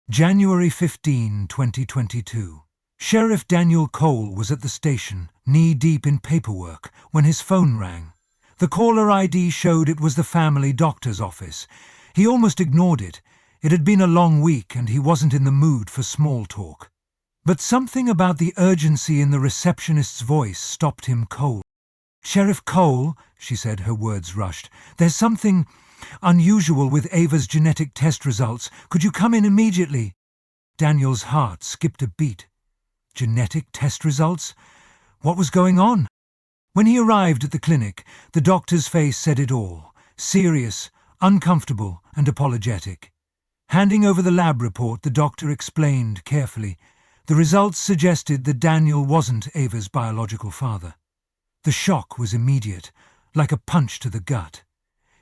January 15, 2022. Sheriff Daniel Cole was at the station, knee-deep in paperwork, when his phone rang. The caller ID showed it was the family doctor's office. He almost ignored it. It had been a long week and he wasn't in the mood for small talk. But something about the urgency in the receptionist's voice stopped him cold. "Sheriff Cole," she said, her words rushed, "there's something unusual with Ava's genetic test results. Could you come in immediately?" Daniel's heart skipped a beat. Genetic test results? What was going on? When he arrived at the clinic, the doctor's face said it all: serious, uncomfortable, and apologetic. Handing over the lab report, the doctor explained carefully. The results suggested that Daniel wasn't Ava's biological father. The shock was immediate, like a punch to the gut.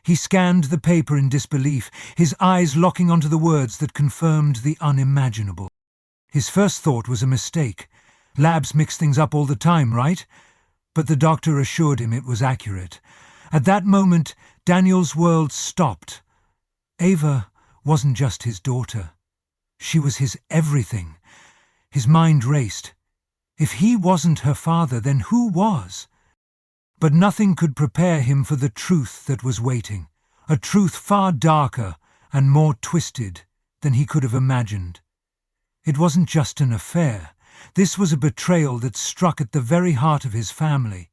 He scanned the paper in disbelief, his eyes locking onto the words that confirmed the unimaginable. His first thought was a mistake. Labs mix things up all the time, right? But the doctor assured him it was accurate. At that moment, Daniel's world stopped. Ava wasn't just his daughter. She was his everything. His mind raced. If he wasn't her father, then who was? But nothing could prepare him for the truth that was waiting, a truth far darker and more twisted than he could have imagined. It wasn't just an affair. This was a betrayal that struck at the very heart of his family,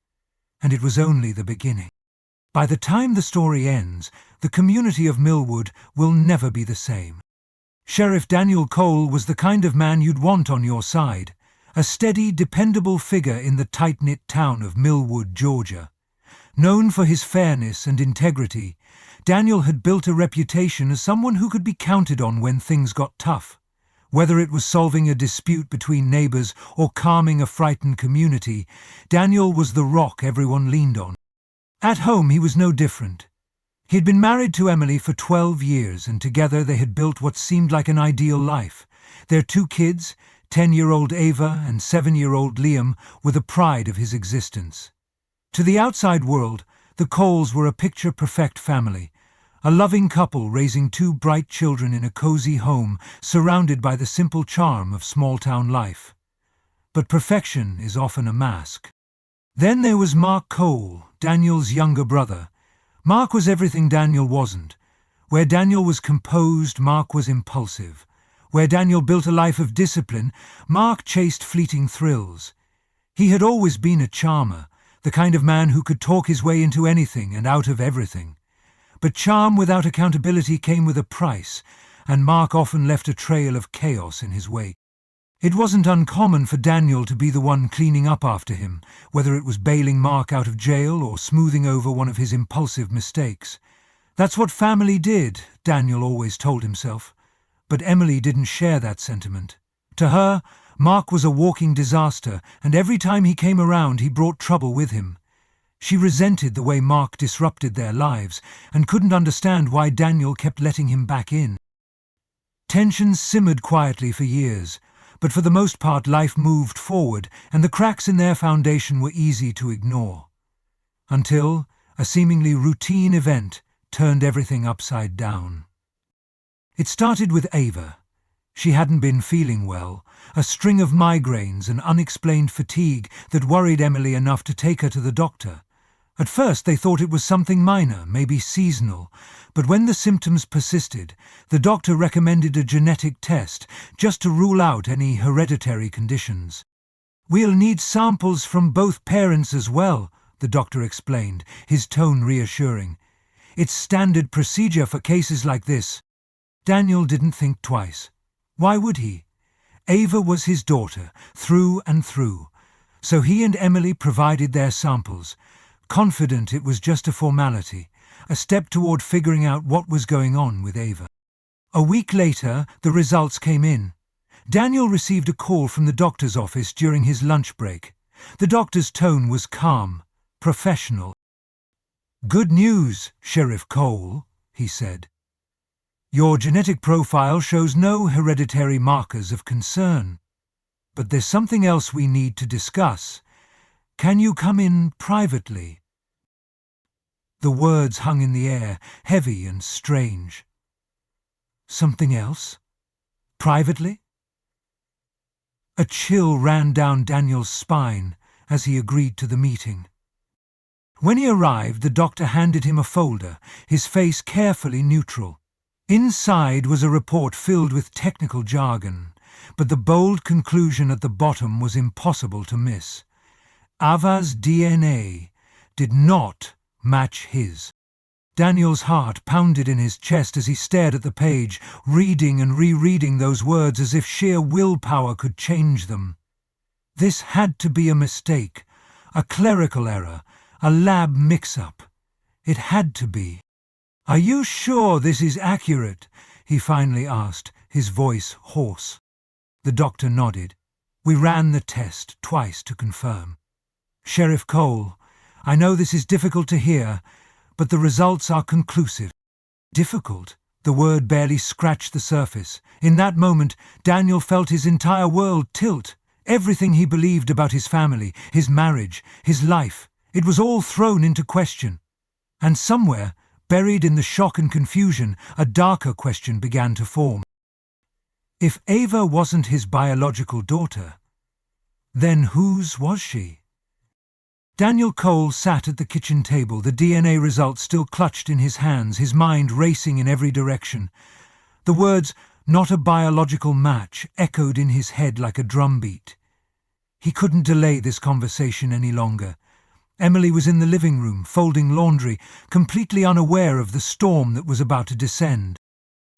and it was only the beginning. By the time the story ends, the community of Millwood will never be the same. Sheriff Daniel Cole was the kind of man you'd want on your side, a steady, dependable figure in the tight-knit town of Millwood, Georgia. Known for his fairness and integrity, Daniel had built a reputation as someone who could be counted on when things got tough. Whether it was solving a dispute between neighbors or calming a frightened community, Daniel was the rock everyone leaned on. At home, he was no different. He had been married to Emily for 12 years, and together they had built what seemed like an ideal life. Their 2 kids, 10-year-old Ava and 7-year-old Liam, were the pride of his existence. To the outside world, the Coles were a picture-perfect family, a loving couple raising 2 bright children in a cozy home surrounded by the simple charm of small-town life. But perfection is often a mask. Then there was Mark Cole, Daniel's younger brother. Mark was everything Daniel wasn't. Where Daniel was composed, Mark was impulsive. Where Daniel built a life of discipline, Mark chased fleeting thrills. He had always been a charmer, the kind of man who could talk his way into anything and out of everything. But charm without accountability came with a price, and Mark often left a trail of chaos in his wake. It wasn't uncommon for Daniel to be the one cleaning up after him, whether it was bailing Mark out of jail or smoothing over one of his impulsive mistakes. That's what family did, Daniel always told himself. But Emily didn't share that sentiment. To her, Mark was a walking disaster, and every time he came around he brought trouble with him. She resented the way Mark disrupted their lives, and couldn't understand why Daniel kept letting him back in. Tensions simmered quietly for years, but for the most part life moved forward, and the cracks in their foundation were easy to ignore. Until a seemingly routine event turned everything upside down. It started with Ava. She hadn't been feeling well, a string of migraines and unexplained fatigue that worried Emily enough to take her to the doctor. At first they thought it was something minor, maybe seasonal, but when the symptoms persisted, the doctor recommended a genetic test just to rule out any hereditary conditions. "We'll need samples from both parents as well," the doctor explained, his tone reassuring. "It's standard procedure for cases like this." Daniel didn't think twice. Why would he? Ava was his daughter, through and through. So he and Emily provided their samples, confident it was just a formality, a step toward figuring out what was going on with Ava. A week later, the results came in. Daniel received a call from the doctor's office during his lunch break. The doctor's tone was calm, professional. "Good news, Sheriff Cole," he said. "Your genetic profile shows no hereditary markers of concern. But there's something else we need to discuss. Can you come in privately?" The words hung in the air, heavy and strange. "Something else?" Privately? A chill ran down Daniel's spine as he agreed to the meeting. When he arrived, the doctor handed him a folder, his face carefully neutral. Inside was a report filled with technical jargon, but the bold conclusion at the bottom was impossible to miss. Ava's DNA did not match his. Daniel's heart pounded in his chest as he stared at the page, reading and rereading those words as if sheer willpower could change them. This had to be a mistake, a clerical error, a lab mix-up. It had to be. "Are you sure this is accurate?" he finally asked, his voice hoarse. The doctor nodded. "We ran the test twice to confirm." "Sheriff Cole, I know this is difficult to hear, but the results are conclusive." Difficult? The word barely scratched the surface. In that moment, Daniel felt his entire world tilt. Everything he believed about his family, his marriage, his life, it was all thrown into question. And somewhere, buried in the shock and confusion, a darker question began to form. If Ava wasn't his biological daughter, then whose was she? Daniel Cole sat at the kitchen table, the DNA results still clutched in his hands, his mind racing in every direction. The words, "not a biological match," echoed in his head like a drumbeat. He couldn't delay this conversation any longer. Emily was in the living room, folding laundry, completely unaware of the storm that was about to descend.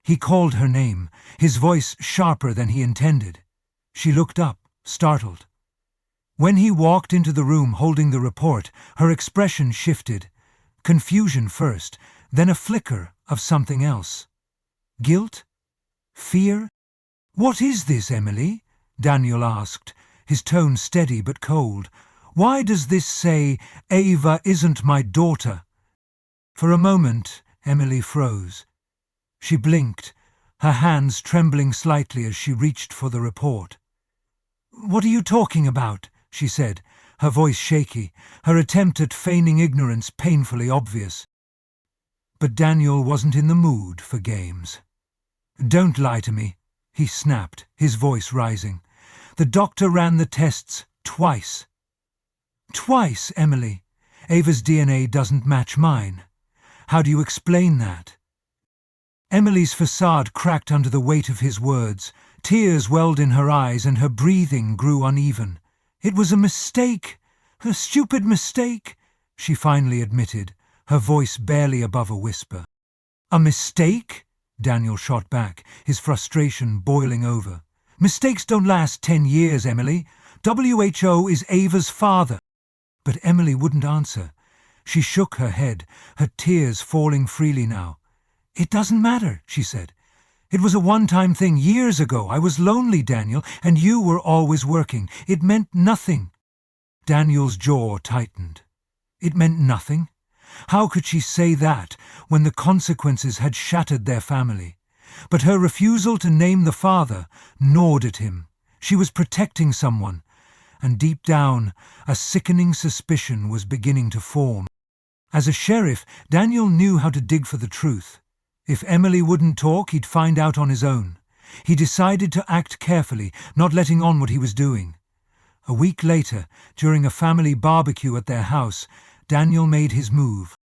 He called her name, his voice sharper than he intended. She looked up, startled. When he walked into the room holding the report, her expression shifted. Confusion first, then a flicker of something else. Guilt? Fear? "What is this, Emily?" Daniel asked, his tone steady but cold. "Why does this say, 'Ava isn't my daughter'?" For a moment, Emily froze. She blinked, her hands trembling slightly as she reached for the report. "What are you talking about?" she said, her voice shaky, her attempt at feigning ignorance painfully obvious. But Daniel wasn't in the mood for games. "Don't lie to me," he snapped, his voice rising. "The doctor ran the tests twice." "Twice, Emily. Ava's DNA doesn't match mine. How do you explain that?" Emily's facade cracked under the weight of his words. Tears welled in her eyes and her breathing grew uneven. "It was a mistake, a stupid mistake," she finally admitted, her voice barely above a whisper. "A mistake?" Daniel shot back, his frustration boiling over. "Mistakes don't last 10 years, Emily. WHO is Ava's father." But Emily wouldn't answer. She shook her head, her tears falling freely now. "It doesn't matter," she said. "It was a one-time thing years ago. I was lonely, Daniel, and you were always working. It meant nothing." Daniel's jaw tightened. It meant nothing? How could she say that when the consequences had shattered their family? But her refusal to name the father gnawed at him. She was protecting someone, and deep down, a sickening suspicion was beginning to form. As a sheriff, Daniel knew how to dig for the truth. If Emily wouldn't talk, he'd find out on his own. He decided to act carefully, not letting on what he was doing. A week later, during a family barbecue at their house, Daniel made his move.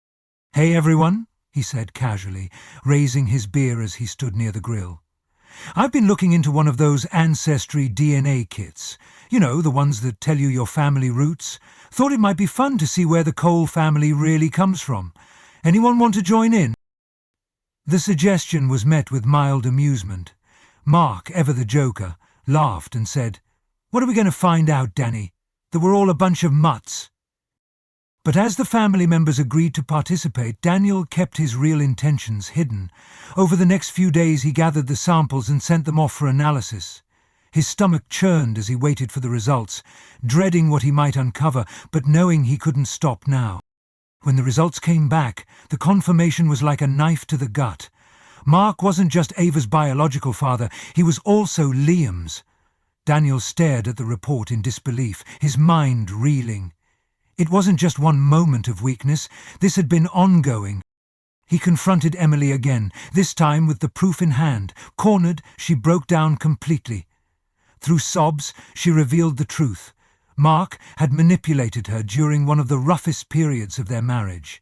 "Hey everyone," he said casually, raising his beer as he stood near the grill. "I've been looking into one of those ancestry DNA kits. You know, the ones that tell you your family roots. Thought it might be fun to see where the Cole family really comes from. Anyone want to join in?" The suggestion was met with mild amusement. Mark, ever the joker, laughed and said, "What are we going to find out, Danny? That we're all a bunch of mutts?" But as the family members agreed to participate, Daniel kept his real intentions hidden. Over the next few days he gathered the samples and sent them off for analysis. His stomach churned as he waited for the results, dreading what he might uncover, but knowing he couldn't stop now. When the results came back, the confirmation was like a knife to the gut. Mark wasn't just Ava's biological father, he was also Liam's. Daniel stared at the report in disbelief, his mind reeling. It wasn't just one moment of weakness, this had been ongoing. He confronted Emily again, this time with the proof in hand. Cornered, she broke down completely. Through sobs, she revealed the truth. Mark had manipulated her during one of the roughest periods of their marriage.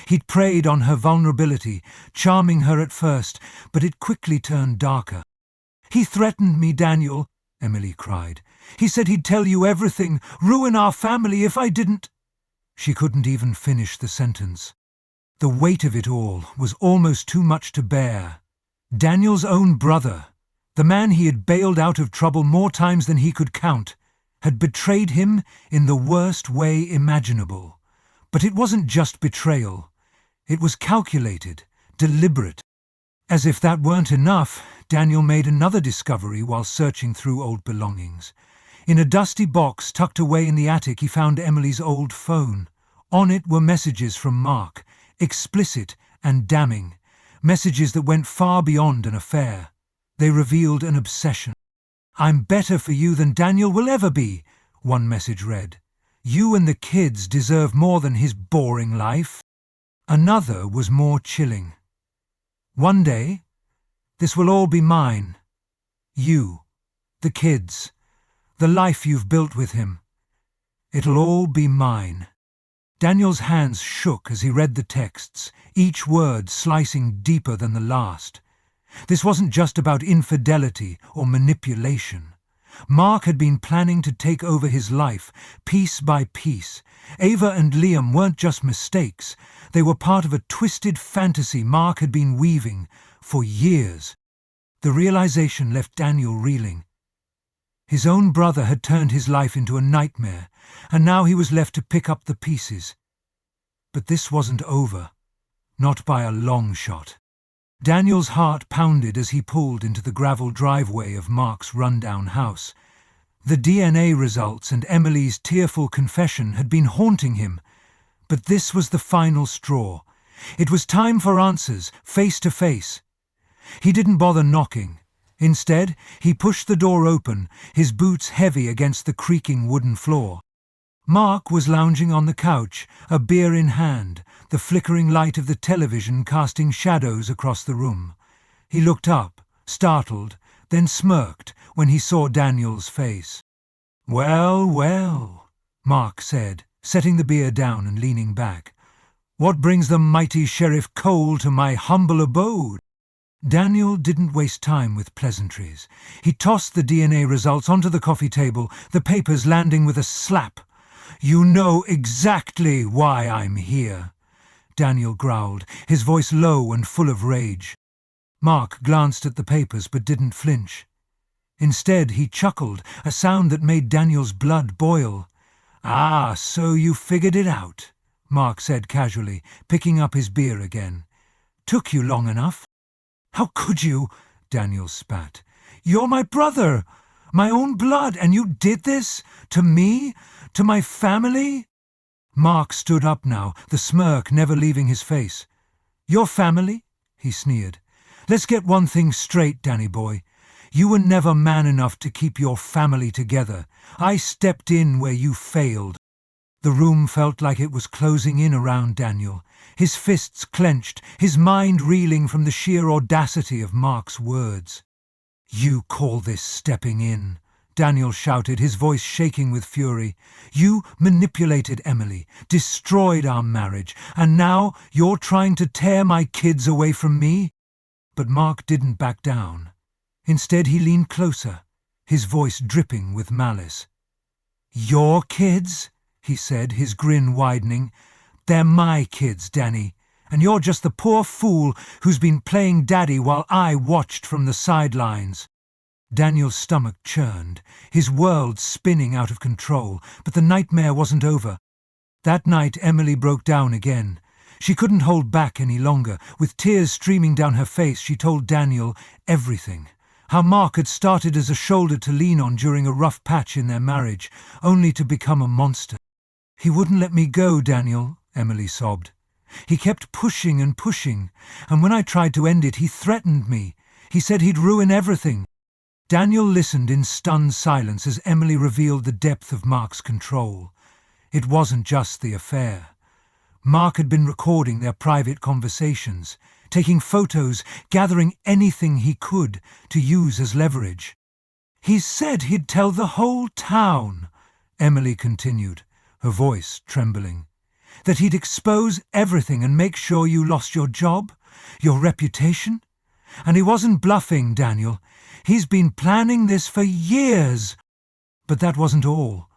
He'd preyed on her vulnerability, charming her at first, but it quickly turned darker. "He threatened me, Daniel," Emily cried. "He said he'd tell you everything, ruin our family if I didn't." She couldn't even finish the sentence. The weight of it all was almost too much to bear. Daniel's own brother, the man he had bailed out of trouble more times than he could count, had betrayed him in the worst way imaginable. But it wasn't just betrayal. It was calculated, deliberate. As if that weren't enough, Daniel made another discovery while searching through old belongings. In a dusty box tucked away in the attic, he found Emily's old phone. On it were messages from Mark, explicit and damning, messages that went far beyond an affair. They revealed an obsession. "I'm better for you than Daniel will ever be," one message read. "You and the kids deserve more than his boring life." Another was more chilling. "One day, this will all be mine. You, the kids, the life you've built with him. It'll all be mine." Daniel's hands shook as he read the texts, each word slicing deeper than the last. This wasn't just about infidelity or manipulation. Mark had been planning to take over his life, piece by piece. Ava and Liam weren't just mistakes. They were part of a twisted fantasy Mark had been weaving for years. The realization left Daniel reeling. His own brother had turned his life into a nightmare, and now he was left to pick up the pieces. But this wasn't over, not by a long shot. Daniel's heart pounded as he pulled into the gravel driveway of Mark's rundown house. The DNA results and Emily's tearful confession had been haunting him, but this was the final straw. It was time for answers, face to face. He didn't bother knocking. Instead, he pushed the door open, his boots heavy against the creaking wooden floor. Mark was lounging on the couch, a beer in hand, the flickering light of the television casting shadows across the room. He looked up, startled, then smirked when he saw Daniel's face. "Well, well," Mark said, setting the beer down and leaning back. "What brings the mighty Sheriff Cole to my humble abode?" Daniel didn't waste time with pleasantries. He tossed the DNA results onto the coffee table, the papers landing with a slap. "You know exactly why I'm here," Daniel growled, his voice low and full of rage. Mark glanced at the papers but didn't flinch. Instead, he chuckled, a sound that made Daniel's blood boil. "Ah, so you figured it out," Mark said casually, picking up his beer again. "Took you long enough." "How could you?" Daniel spat. "You're my brother, my own blood, and you did this? To me? To my family?" Mark stood up now, the smirk never leaving his face. "Your family?" he sneered. "Let's get one thing straight, Danny boy. You were never man enough to keep your family together. I stepped in where you failed." The room felt like it was closing in around Daniel, his fists clenched, his mind reeling from the sheer audacity of Mark's words. "You call this stepping in?" Daniel shouted, his voice shaking with fury. "You manipulated Emily, destroyed our marriage, and now you're trying to tear my kids away from me?" But Mark didn't back down. Instead, he leaned closer, his voice dripping with malice. "Your kids?" he said, his grin widening. "They're my kids, Danny, and you're just the poor fool who's been playing daddy while I watched from the sidelines." Daniel's stomach churned, his world spinning out of control, but the nightmare wasn't over. That night Emily broke down again. She couldn't hold back any longer. With tears streaming down her face, she told Daniel everything. How Mark had started as a shoulder to lean on during a rough patch in their marriage, only to become a monster. "He wouldn't let me go, Daniel," Emily sobbed. "He kept pushing and pushing, and when I tried to end it, he threatened me. He said he'd ruin everything." Daniel listened in stunned silence as Emily revealed the depth of Mark's control. It wasn't just the affair. Mark had been recording their private conversations, taking photos, gathering anything he could to use as leverage. "He said he'd tell the whole town," Emily continued, her voice trembling. "That he'd expose everything and make sure you lost your job, your reputation. And he wasn't bluffing, Daniel. He's been planning this for years." But that wasn't all.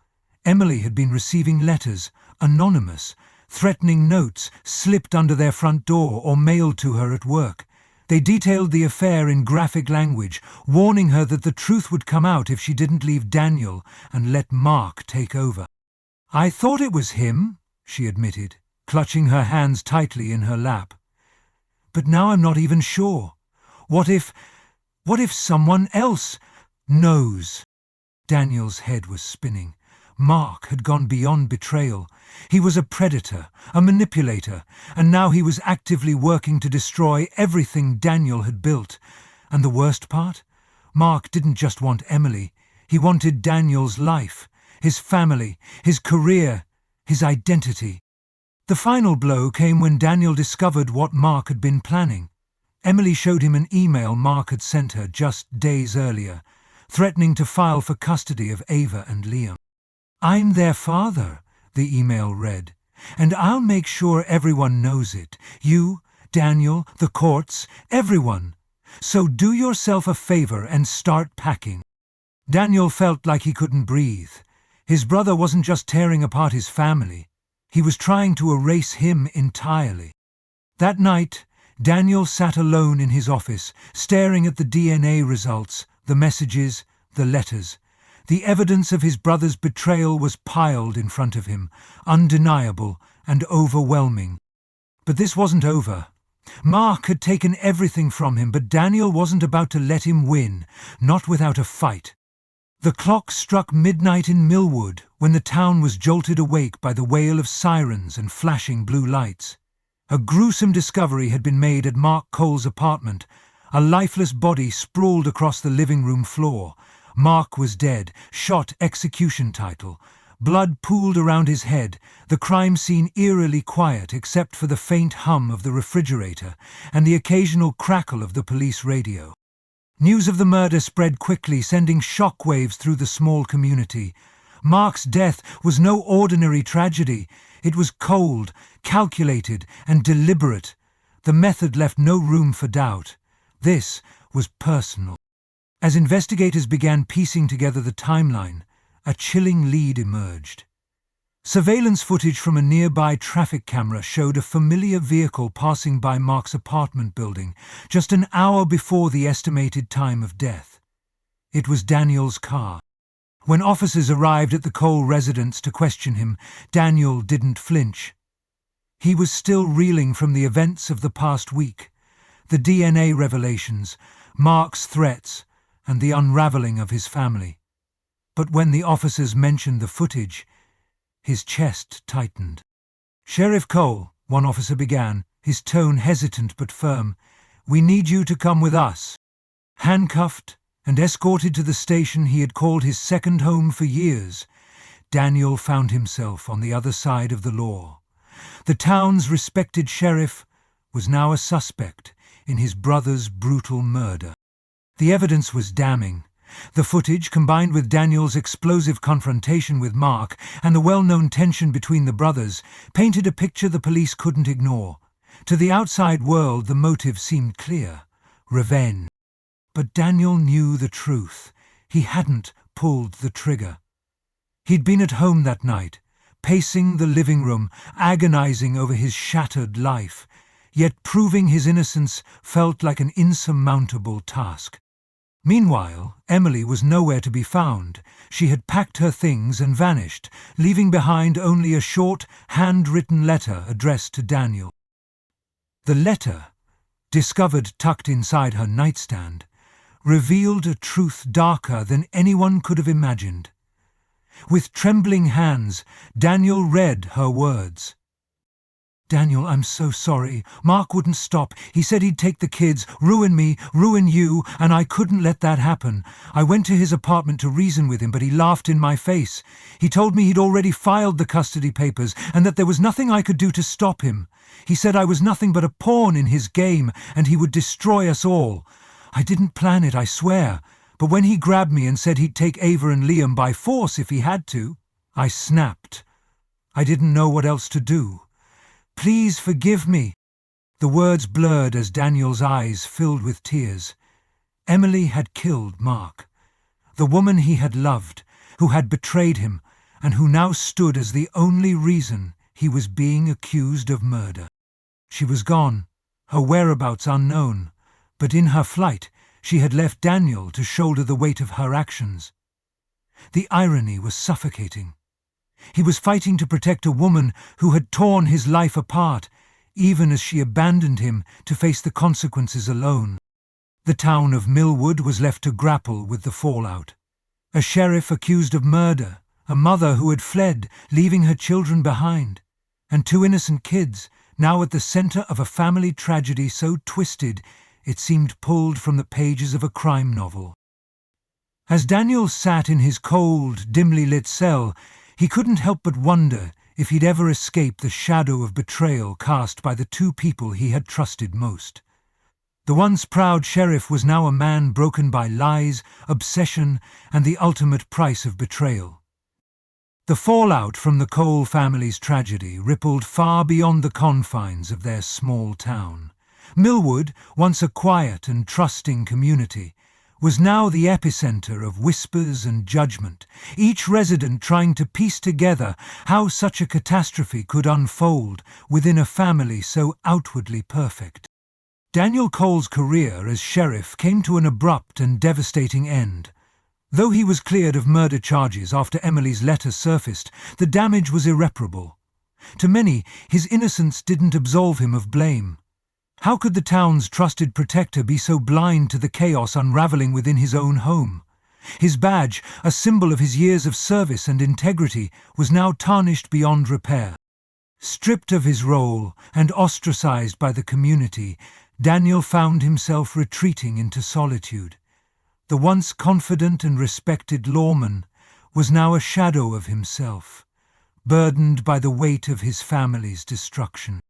Emily had been receiving letters, anonymous, threatening notes slipped under their front door or mailed to her at work. They detailed the affair in graphic language, warning her that the truth would come out if she didn't leave Daniel and let Mark take over. "I thought it was him," she admitted, clutching her hands tightly in her lap. "But now I'm not even sure. What if someone else knows?" Daniel's head was spinning. Mark had gone beyond betrayal. He was a predator, a manipulator, and now he was actively working to destroy everything Daniel had built. And the worst part? Mark didn't just want Emily. He wanted Daniel's life, his family, his career, his identity. The final blow came when Daniel discovered what Mark had been planning. Emily showed him an email Mark had sent her just days earlier, threatening to file for custody of Ava and Liam. "I'm their father," the email read, "and I'll make sure everyone knows it. You, Daniel, the courts, everyone. So do yourself a favor and start packing." Daniel felt like he couldn't breathe. His brother wasn't just tearing apart his family. He was trying to erase him entirely. That night, Daniel sat alone in his office, staring at the DNA results, the messages, the letters. The evidence of his brother's betrayal was piled in front of him, undeniable and overwhelming. But this wasn't over. Mark had taken everything from him, but Daniel wasn't about to let him win, not without a fight. The clock struck midnight in Millwood when the town was jolted awake by the wail of sirens and flashing blue lights. A gruesome discovery had been made at Mark Cole's apartment. A lifeless body sprawled across the living room floor. Mark was dead, shot execution title. Blood pooled around his head, the crime scene eerily quiet except for the faint hum of the refrigerator and the occasional crackle of the police radio. News of the murder spread quickly, sending shockwaves through the small community. Mark's death was no ordinary tragedy. It was cold, calculated, and deliberate. The method left no room for doubt. This was personal. As investigators began piecing together the timeline, a chilling lead emerged. Surveillance footage from a nearby traffic camera showed a familiar vehicle passing by Mark's apartment building just an hour before the estimated time of death. It was Daniel's car. When officers arrived at the Cole residence to question him, Daniel didn't flinch. He was still reeling from the events of the past week, the DNA revelations, Mark's threats, and the unraveling of his family. But when the officers mentioned the footage, his chest tightened. "Sheriff Cole," one officer began, his tone hesitant but firm, "we need you to come with us." Handcuffed and escorted to the station he had called his second home for years, Daniel found himself on the other side of the law. The town's respected sheriff was now a suspect in his brother's brutal murder. The evidence was damning. The footage, combined with Daniel's explosive confrontation with Mark and the well-known tension between the brothers, painted a picture the police couldn't ignore. To the outside world, the motive seemed clear: revenge. But Daniel knew the truth. He hadn't pulled the trigger. He'd been at home that night, pacing the living room, agonizing over his shattered life. Yet proving his innocence felt like an insurmountable task. Meanwhile, Emily was nowhere to be found. She had packed her things and vanished, leaving behind only a short, handwritten letter addressed to Daniel. The letter, discovered tucked inside her nightstand, revealed a truth darker than anyone could have imagined. With trembling hands, Daniel read her words. Daniel, I'm so sorry. Mark wouldn't stop. He said he'd take the kids, ruin me, ruin you, and I couldn't let that happen. I went to his apartment to reason with him, but he laughed in my face. He told me he'd already filed the custody papers and that there was nothing I could do to stop him. He said I was nothing but a pawn in his game and he would destroy us all. I didn't plan it, I swear. But when he grabbed me and said he'd take Ava and Liam by force if he had to, I snapped. I didn't know what else to do. Please forgive me. The words blurred as Daniel's eyes filled with tears. Emily had killed Mark. The woman he had loved, who had betrayed him, and who now stood as the only reason he was being accused of murder. She was gone, her whereabouts unknown, but in her flight she had left Daniel to shoulder the weight of her actions. The irony was suffocating. He was fighting to protect a woman who had torn his life apart, even as she abandoned him to face the consequences alone. The town of Millwood was left to grapple with the fallout. A sheriff accused of murder, a mother who had fled, leaving her children behind, and two innocent kids, now at the center of a family tragedy so twisted it seemed pulled from the pages of a crime novel. As Daniel sat in his cold, dimly lit cell, he couldn't help but wonder if he'd ever escape the shadow of betrayal cast by the two people he had trusted most. The once proud sheriff was now a man broken by lies, obsession, and the ultimate price of betrayal. The fallout from the Cole family's tragedy rippled far beyond the confines of their small town. Millwood, once a quiet and trusting community, was now the epicenter of whispers and judgment, each resident trying to piece together how such a catastrophe could unfold within a family so outwardly perfect. Daniel Cole's career as sheriff came to an abrupt and devastating end. Though he was cleared of murder charges after Emily's letter surfaced, the damage was irreparable. To many, his innocence didn't absolve him of blame. How could the town's trusted protector be so blind to the chaos unraveling within his own home? His badge, a symbol of his years of service and integrity, was now tarnished beyond repair. Stripped of his role and ostracized by the community, Daniel found himself retreating into solitude. The once confident and respected lawman was now a shadow of himself, burdened by the weight of his family's destruction.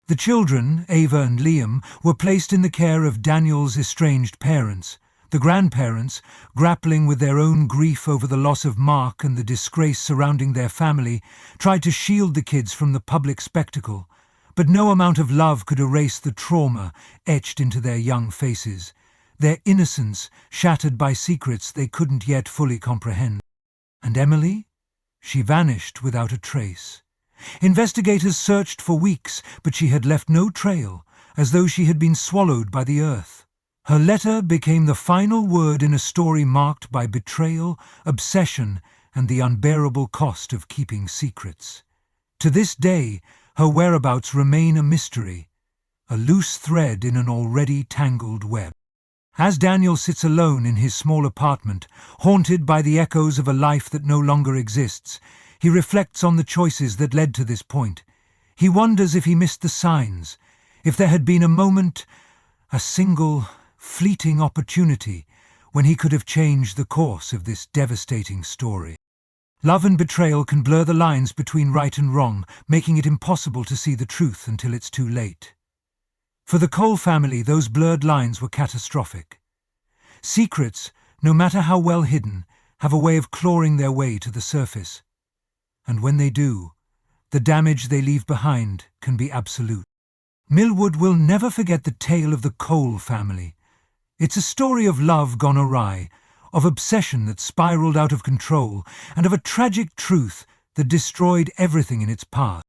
The children, Ava and Liam, were placed in the care of Daniel's estranged parents. The grandparents, grappling with their own grief over the loss of Mark and the disgrace surrounding their family, tried to shield the kids from the public spectacle. But no amount of love could erase the trauma etched into their young faces, their innocence shattered by secrets they couldn't yet fully comprehend. And Emily? She vanished without a trace. Investigators searched for weeks, but she had left no trail, as though she had been swallowed by the earth. Her letter became the final word in a story marked by betrayal, obsession, and the unbearable cost of keeping secrets. To this day, her whereabouts remain a mystery, a loose thread in an already tangled web. As Daniel sits alone in his small apartment, haunted by the echoes of a life that no longer exists, he reflects on the choices that led to this point. He wonders if he missed the signs, if there had been a moment, a single, fleeting opportunity, when he could have changed the course of this devastating story. Love and betrayal can blur the lines between right and wrong, making it impossible to see the truth until it's too late. For the Cole family, those blurred lines were catastrophic. Secrets, no matter how well hidden, have a way of clawing their way to the surface. And when they do, the damage they leave behind can be absolute. Millwood will never forget the tale of the Cole family. It's a story of love gone awry, of obsession that spiraled out of control, and of a tragic truth that destroyed everything in its path.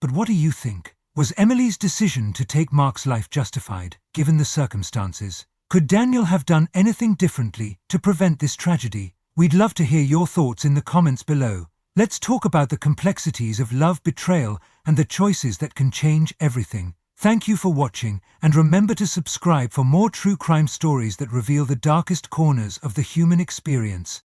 But what do you think? Was Emily's decision to take Mark's life justified, given the circumstances? Could Daniel have done anything differently to prevent this tragedy? We'd love to hear your thoughts in the comments below. Let's talk about the complexities of love, betrayal, and the choices that can change everything. Thank you for watching, and remember to subscribe for more true crime stories that reveal the darkest corners of the human experience.